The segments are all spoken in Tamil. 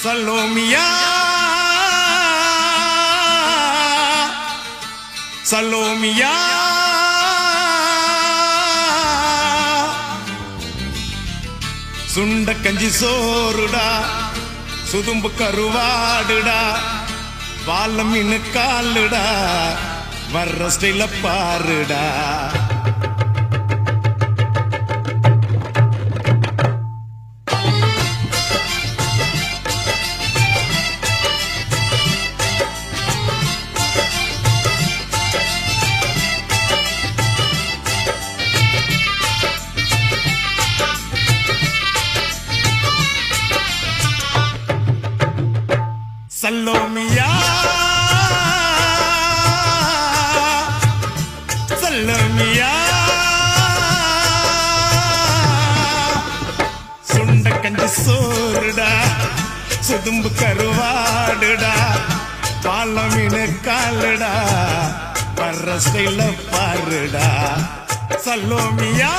சலோமியா சலோமியா சுண்ட கஞ்சி சோறுடா சுதும்பு கருவாடுடா வாழ மீனு காலுடா வர்ற ஸ்டைல பாருடா சலோமியா சலோமியா சுண்ட கஞ்சி சோறுடா சுதும்பு கருவாடுடா வாழ மீனு காலுடா வர்ற ஸ்டைல பாருடா சலோமியா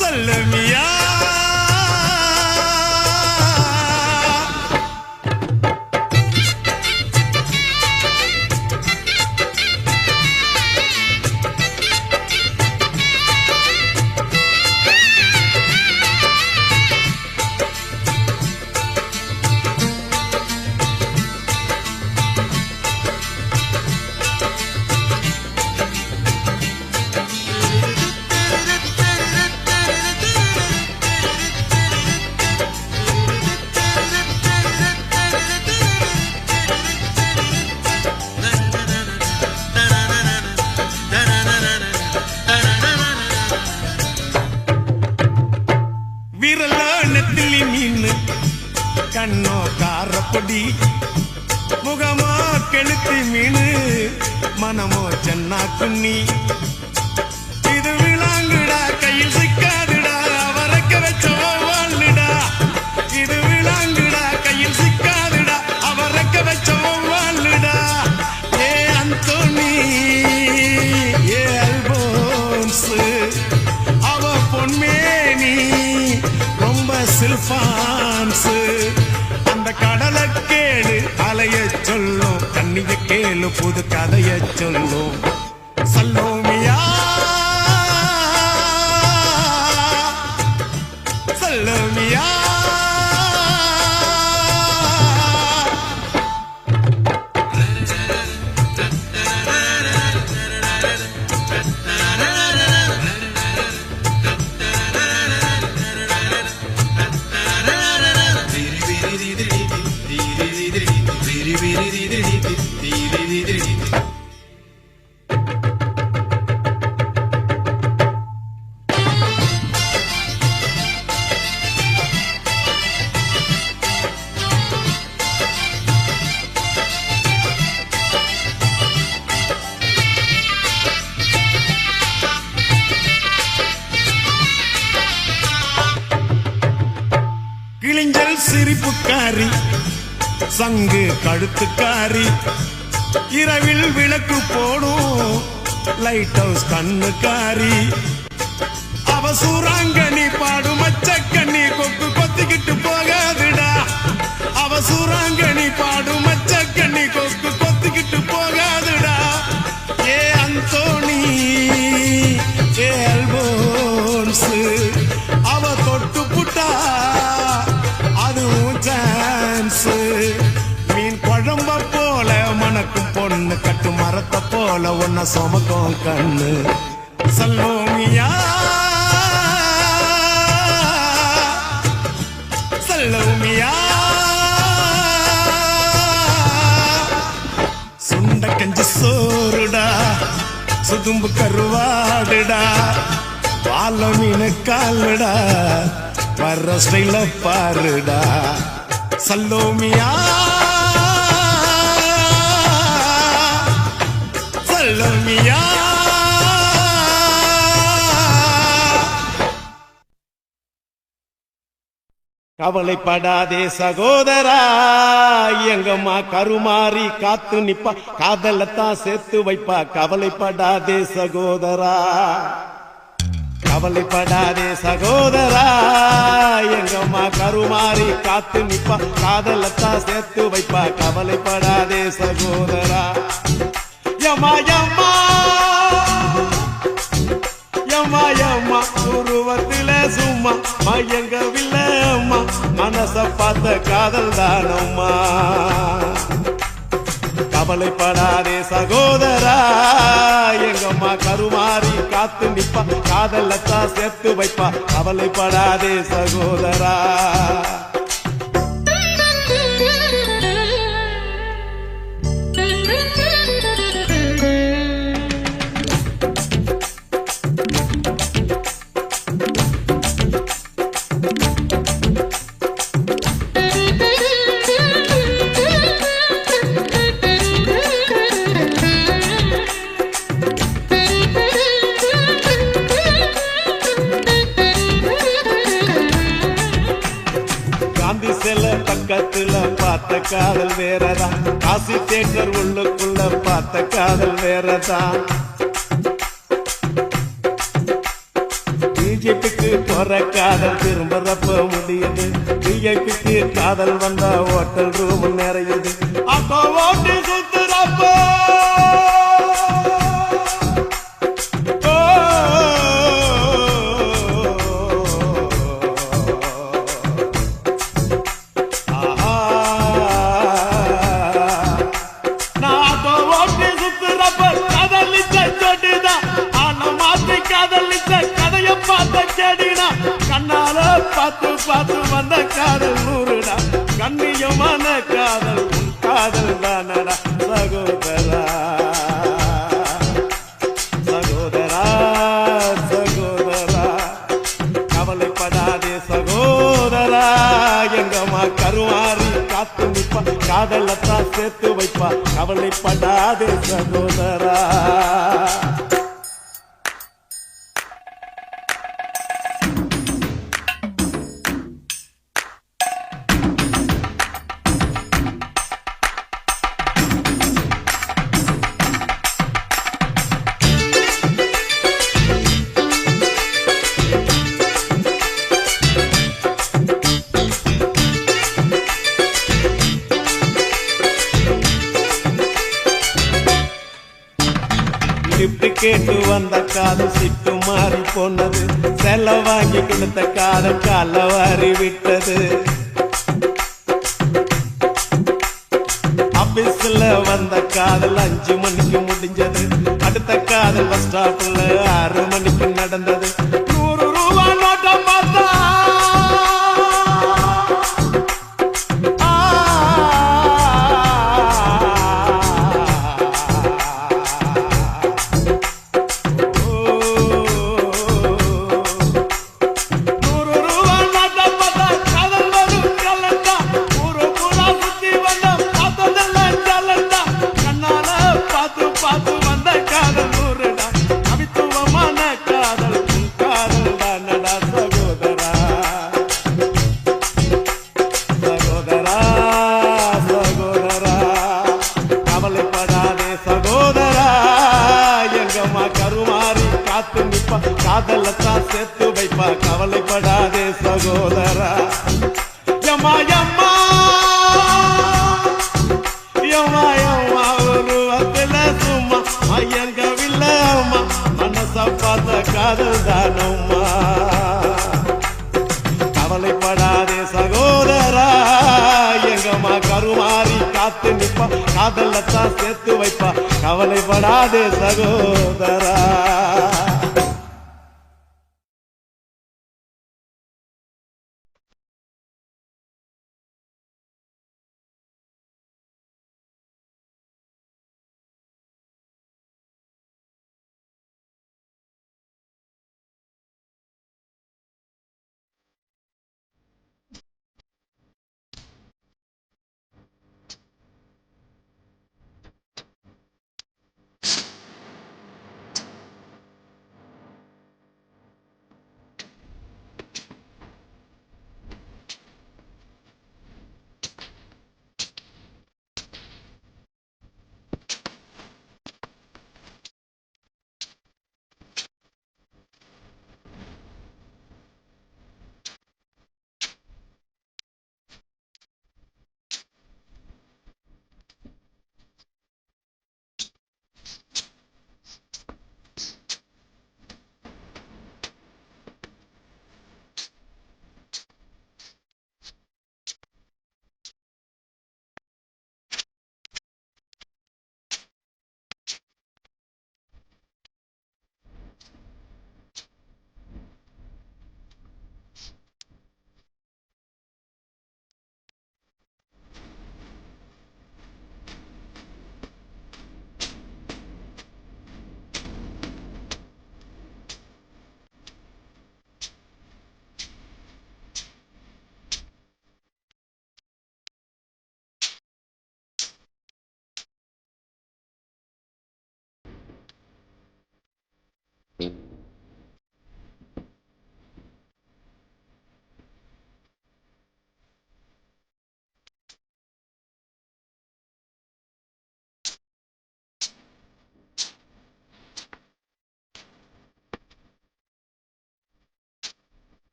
சலோமியா நெத்திலி மீன் கண்ணோ காரப்பொடி முகமோ கெளுத்தி மீன் மனமோ சென்னா குன்னி இது விளாங்குடா கையில் சிக்காதுடா அவரக்க வச்ச வாழ்டா இது விளாங்குடா கையில் சிக்காதுடா அவரக்க வச்ச வாழ்டா ஏ அந்தோனி ஏ அல்போன்ஸ் அவ பொன்மேனி சில்பான்ஸ் அந்த கடலை கேளு அலைய சொல்லும் கண்ணிய கேளு புது கதைய சொல்லும் சலோமியா சலோமியா கிழிஞ்சல் சிரிப்புக்காரி சங்கு கழுத்துக்காரி இரவில் விளக்கு போடும் லைட் ஹவுஸ் கண்ணுக்காரி அவ சூறாங்கண்ணி பாடும் மச்சக்கண்ணி கொக்கு கொத்திக்கிட்டு போகாதுடா அவ சூறாங்கண்ணி பாடும் மச்சக்கண்ணி கொக்கு கொத்திக்கிட்டு போகாதுடா ஏ அந்தோனி ஏ அல்போன்ஸ் அவ தொட்டு புட்டா மீன் குழம்ப போல மணக்கும் பொண்ணு கட்டு மரத்தை போல ஒன்ன சுமக்கும் கண்ணு சலோமியா சலோமியா சுண்ட கஞ்சி சோறுடா சுதும்பு கருவாடுடா வாழ மீனு காலுடா வர்ற ஸ்டைல பாருடா சலோமியா சலோமியா கவலைப்படாதே சகோதரா எங்கம்மா கருமாறி காத்து நிப்பா காதலத்தான் சேர்த்து வைப்பா கவலைப்படாதே சகோதரா கவலைப்படாதே சகோதரா, எங்கம்மா கருமாறி காத்து நிப்பா, காதலத்தான் சேர்த்து வைப்பா. கவலைப்படாதே சகோதரா. யம்மா யம்மா யம்மா யம்மா உருவத்தில சும்மா மயங்கவில்லை அம்மா, மனச பார்த்த காதல் தானம்மா. கவலைப்படாதே சகோதரா, எங்கம்மா கருமாறி காத்து நிப்பா, காதலத்தான் சேர்த்து வைப்பா. கவலைப்படாதே சகோதரா. சில பக்கத்துல பார்த்த காதல் வேறதான், காசி தேட்டர் உள்ளுக்குள்ள பார்த்த காதல் வேறதான். பிஜேபிக்கு போற காதல் திரும்புறப்ப முடியுது, பிஜேபிக்கு காதல் வந்தா ஹோட்டல் ரூம் நிறையுது. அப்போ ஓட்டி சுத்துறப்போ கண்ணால பார்த்து பார்த்து வந்த காதல் நூறுடா, கண்ணியமான காதல் உன் காதல் தானடா சகோதரா. சகோதரா சகோதரா கவலைப்படாதே சகோதரா, எங்கம்மா கருமாறி காத்து நிப்பா, காதலத்தான் சேர்த்து வைப்பா. கவலைப்படாதே சகோதரா. கிஃப்ட் கேட்டு வந்த காதல் சிட்டு மாறி போனது, செல்ல வாங்கி கொடுத்த காதல் கால வாரி விட்டது. ஆபீஸ்ல வந்த காதல் 5 மணிக்கு முடிஞ்சது, அடுத்த காதல் பஸ் ஸ்டாப்ல 6 மணிக்கு நடந்தது. 100 ரூபாய் நோட்டம் பார்த்தா காதலத்தான் சேர்த்து வைப்பா. கவலைப்படாதே சகோதரா. யம்மா யம்மா யம்மா யம்மா உருவத்தில சும்மா மயங்கவில்லை அம்மா, மனச பார்த்த காதல் தானம்மா. கவலைப்படாதே சகோதரா, எங்கம்மா கருமாறி காத்து நிப்பா, காதலத்தான் சேர்த்து வைப்பா. கவலைப்படாதே சகோதரா.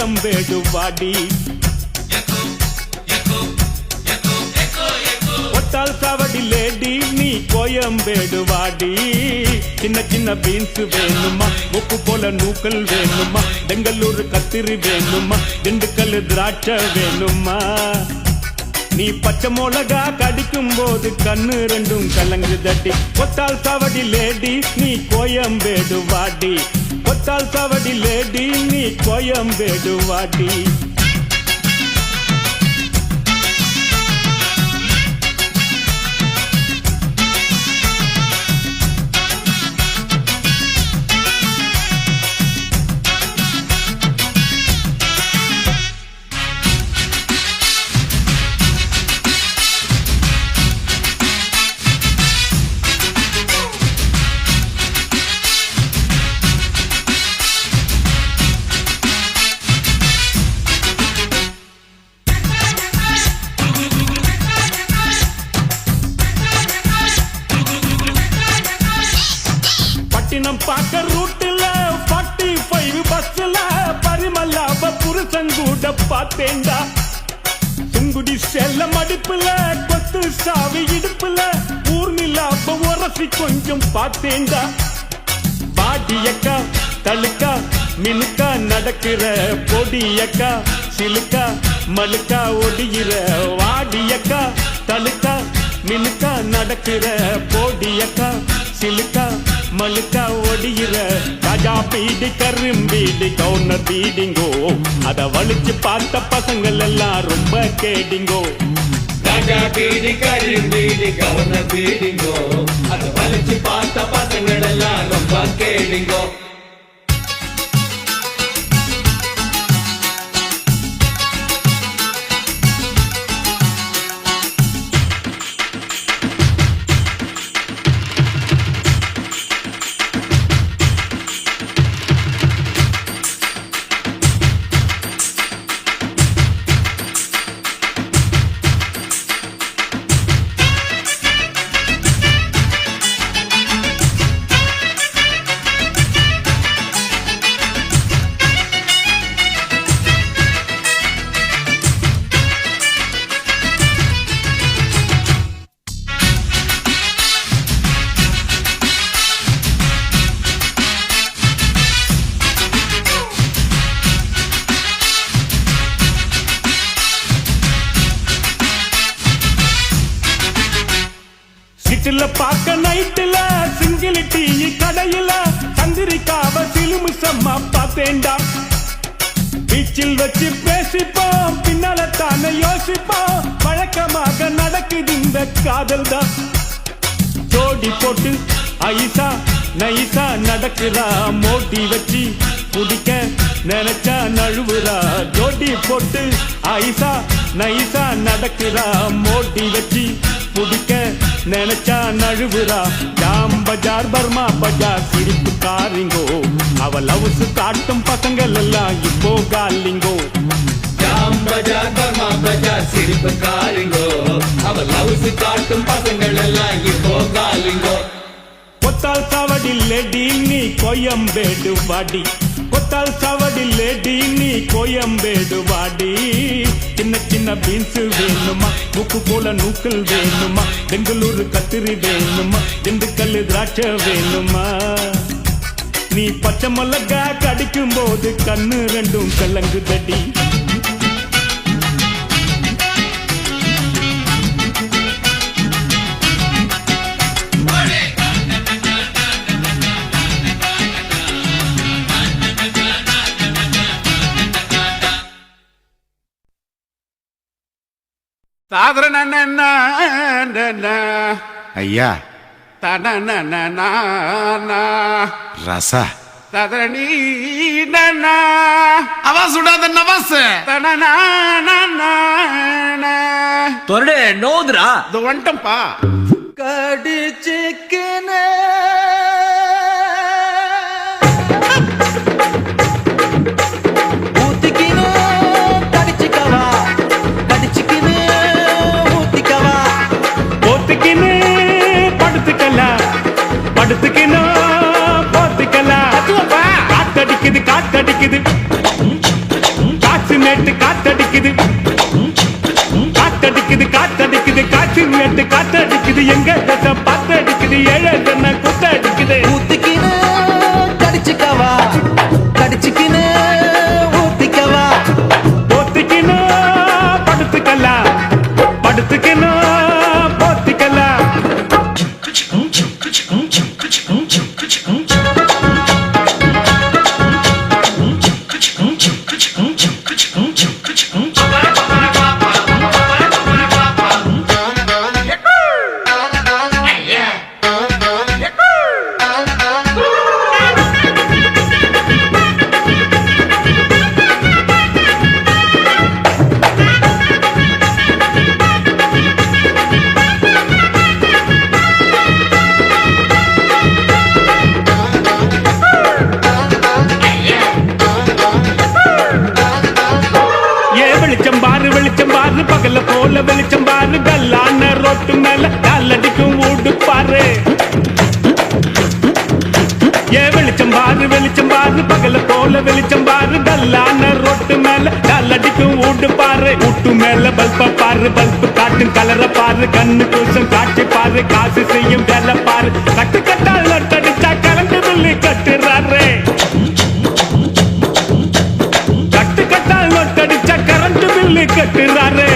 கோயம்பேடு வாடி. ஒத்தால் சாவடி லேடி நீ கோயம்பேடு வாடி. சின்ன சின்ன பீன்ஸ் வேணுமா, உப்பு போல நூக்கல் வேணுமா, பெங்களூர் கத்திரி வேணுமா, திண்டுக்கல் திராட்சை வேணுமா. நீ பச்சை மிளகா கடிக்கும் போது கண்ணு ரெண்டும் கலங்கு தட்டி. ஒத்தால் சாவடி லேடி நீ கோயம்பேடு வாடி. ஒத்தால் சாவடி லேடி நீ கோயம்பேடு வாடி. பாக்க ரூட்டுல 45 பஸ்ல பரிமல்லாப புருஷங்கூட பார்த்தேண்டா. சுங்குடி செல்ல மடிப்புல கொத்து சாவி இடுப்புல ஊர்நிலாப உரசி கொஞ்சம் பார்த்தேண்டா. பாடியக்கா தழுக்கா மினுக்கா நடக்கிற பொடியக்கா சிலுக்கா மலுக்கா ஒடிகிற. வாடியக்கா தழுக்கா மினுக்கா நடக்கிற பொடியக்கா சிலுக்கா மலுக்கா ஒடிகிற. ராஜா பீடி கரும்பீடி கவுனர் பீடிங்கோ, அத வலிச்சு பார்த்த பசங்கள் எல்லாம் ரொம்ப கேடிங்கோ. ராஜா பீடி கரும்பீடி கவுனர் பீடிங்கோ, அத வலிச்சு பார்த்த பசங்கள் எல்லாம் ரொம்ப கேடிங்கோ. பார்க்க நைட்டுல சிங்கிள் டீ கடையில சந்திரிக்காவ சிலுமு சம்மா பார்த்தேண்டா. பீச்சில் வச்சு பேசிப்போம் பின்னால தானே யோசிப்போம், வழக்கமாக நடக்குது இந்த காதல் தான். ஜோடி போட்டு ஐசா நைசா நடக்குறா, மோட்டி வச்சு குடிக்க நினைச்சா நழுவுறா. ஜோடி போட்டு ஐசா நைசா நடக்குறா, மோட்டி வச்சு குடிக்க நினைச்சா நழுவுறா. ஜாம் பஜார் பர்மா பஜார் சிரிப்பு காரிங்கோ, அவ லவ்ஸ் காட்டும் பசங்கள் எல்லாம் இப்போ காலிங்கோ. ஜாம் பஜார் பர்மா பஜார் சிரிப்பு காரிங்கோ, அவ லவ்ஸ் காட்டும் பசங்கள் எல்லாம் இப்போ காலிங்கோ. கொத்தால் சாவடி லேடி நீ கோயம்பேடு வாடி. கொத்தால் சாவடி லேடி நீ கோயம்பேடு வாடி. சின்ன சின்ன பீன்ஸ் வேணுமா, உப்பு போல நூக்கல் வேணுமா, பெங்களூர் கத்திரி வேணுமா, திண்டுக்கல் திராட்சை வேணுமா. நீ பச்சை மிளகா கடிக்கும் போது கண்ணு ரெண்டும் கலங்கு தடி. ஐயா ரசா அவா சுடாத நவாஸ் தொரடு நோதுரா இது வந்துட்டம்பா. கடிச்சிக்கினே ஊத்திக்கினே கடிச்சிக்கவா கடிச்சிக்கினே ஊத்திக்கவா போத்துக்கினே படுத்துக்கலாம் படுத்துக்கினோ போத்துக்கலாம். காத்தடிக்குது காத்தடிக்குது மேட்டு காத்தடிக்குது காத்தடிக்குது காத்தடிக்குது காற்று மேட்டு காத்தடிக்குது எங்க தசை பாத்தடிக்குது ஏழை தன்னை குத்தடிக்குது ஊத்திக்கின்னு கடிச்சுக்கவா கடிச்சுக்கின்னு ஊத்திக்கவா போத்திக்கணும் படுத்துக்கலாம் படுத்துக்கணும் போத்திக்கலாம் வெளிச்சம் பாரு பகல போல வெளிச்சம் பாரு கல்லான ரோட்டு மேல காலடிக்கும் ஊடு பாரு ஏ வெளிச்சம் பாரு பகல போல வெளிச்சம் பாரு கல்லான ரோட்டு மேல காலடிக்கும் ஊடு பாரு ஊட்டு மேல பல்ப பாரு பல்பு காட்டும் கலர பாரு கண்ணு தூசம் காட்சி பாரு காசு செய்யும் வேலை பாரு கட்டு கட்டால் நட்டடிச்சா கலந்து சொல்லி கட்டுறாரு கட்டு கட்டால் நட்டடிச்சா கரண்ட் பில்லு கட்டுறாரு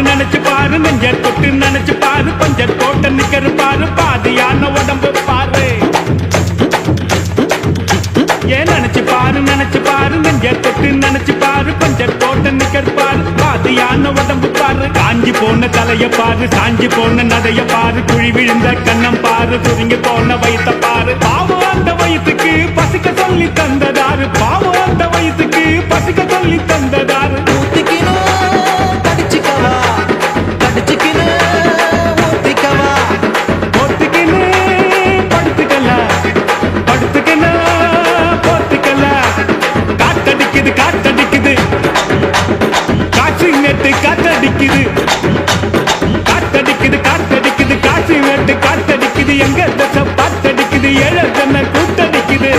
நினைச்சு பாரு நெஞ்ச தொட்டு நினைச்சு பாரு பஞ்ச தோட்ட நிக்கிற பாரு பாதியான உடம்பு பாரு ஏன் நினைச்சு பாரு நெஞ்ச தொட்டு நினைச்சு பாரு பஞ்ச தோட்ட நிக்கிற பாரு பாதியான உடம்பு பாரு காஞ்சி போன தலைய பாரு சாஞ்சி போன நடைய பாரு குழி விழுந்த கண்ணம் பாரு சுருங்கி போன வயித்த பாரு பாவம் அந்த வயிற்றுக்கு பசிக்க சொல்லி தந்ததாரு பாவம் அந்த வயிற்றுக்கு பசிக்க சொல்லி தந்ததாரு காத்தடிக்குது காத்தடிக்குது காத்தடிக்குது காசு வேட்டு காத்தடிக்குது எங்க தசை பாத்தடிக்குது ஏழை தன்னை கூத்தடிக்குது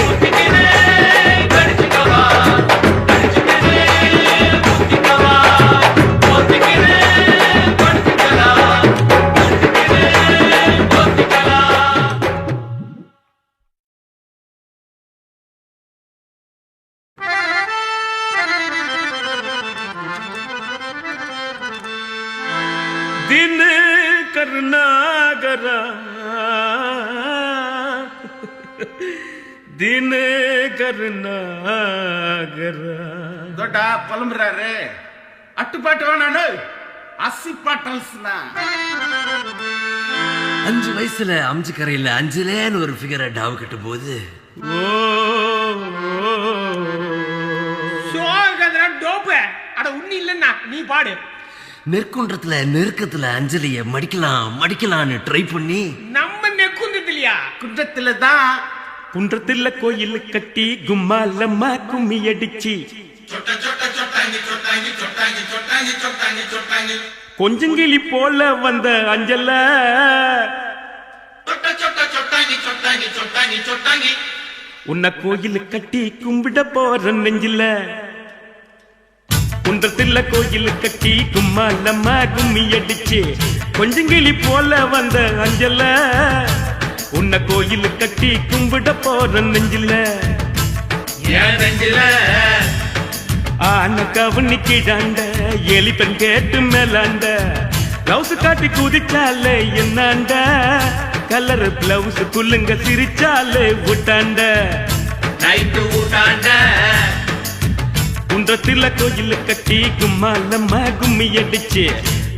दिन करनागरा दिन करनागरा ದೊಡ್ಡ ಪಲಂಬ್ರಾರೆ ಅಟ್ಟುಪಾಟವ ನಾನು அசிப்பாட்டல்ஸ்னா 5 வயசுல அம்ஜி கரையில அஞ்சுலேன்னு ஒரு ஃபிகரை டாவு கட்டும் போது டோப்பு அட உண்ணி இல்லன்னா நீ பாடு நெற்குன்றத்துல நெருக்கத்துல அஞ்சலிய மடிக்கலான்னு ட்ரை பண்ணி நம்ம நெக்குந்ததுலையா குன்றத்துல தான் குன்றத்துல கோயில் கட்டி கும்மாலம்மா கும்மி அடிச்சு கொஞ்சங்கிளி போல வந்த அஞ்சல உன்னை கோயில் கட்டி கும்பிட போற நெஞ்சில குன்றத்துல கோயில் கட்டி கும்மாலம்மா கும்மி அடிச்சு கொஞ்சங்கிளி போல வந்த அஞ்சல உன்னை கோயில் கட்டி கும்பிட போற நெஞ்சில ஏன் நெஞ்சில ஆன கவனி கிடாண்ட எலிப்பன் கேட்டு மேலாண்ட லவுசு காட்டி குதிச்சால என்னாண்ட கலர் பிளவுஸ் குள்ளுங்க சிரிச்சாலே விட்டாண்ட நைட்டு ஊட்டாண்ட குன்றத்தில கோயில் கட்டி கும்மாலம்மா கும்மி அடிச்சு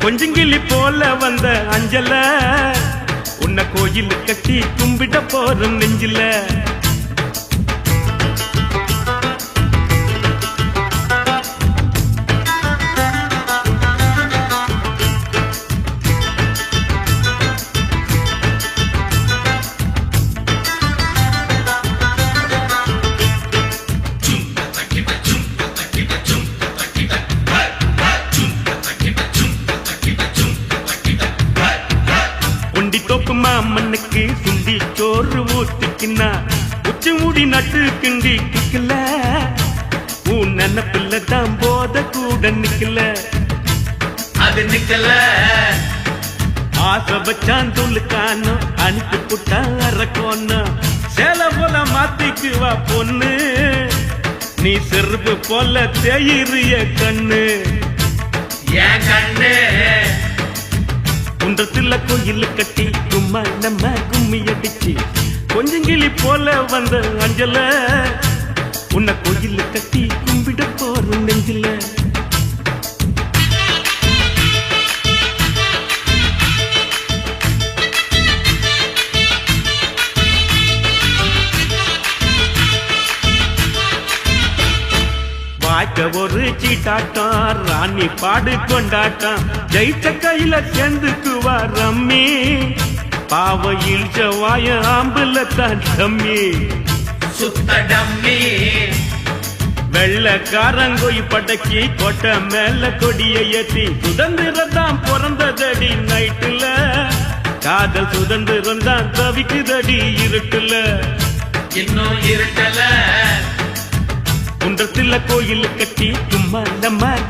கொஞ்சங்கிளி போல வந்த அஞ்சல உன்னை கோயில் கட்டி கும்பிட போற நெஞ்சில மாமனுக்கு சுண்டி சோறு ஊத்திக்கினா உச்சி மூடி நட்டு கிண்டி கிக்கல உன் நினப்பில்ல தான் போத கூட நிக்கல அது நிக்கல ஆசை வச்சான் துளுக்கானோ அனுப்பி புட்டா அரக்கோன்னு சேல போல மாத்திக்குவா பொண்ணு நீ செருப்பு போல தேயிறிய கண்ணு என் கண்ணு குன்றத்தில கோயில் கட்டி கும்மா நம்ம கும்மி அடிச்சு கொஞ்சங்கிளி போல வந்த அஞ்சல உன்னை கோயில் கட்டி கும்பிட போற நெஞ்சில வாய்க்க ஒரு சீட்டாட்டம் ராணி பாடு கொண்டாட்டம் ஜெயிச்ச கையில சேர்ந்துக்குவா ரம்மி பாவையில் செவ்வாய ஆம்புல தான் டம்மி சுத்த டம்மி வெள்ளக்காரங்கோய் படக்கி கொட்ட மேல கொடியை ஏத்தி சுதந்திரம் தான் பிறந்ததடி நைட்டுல காதல் சுதந்திரம் தான் தவிக்குதடி இருட்டுல இன்னும் இருக்கல குன்றத்தில கோயில் கட்டி சும்மா நம்ம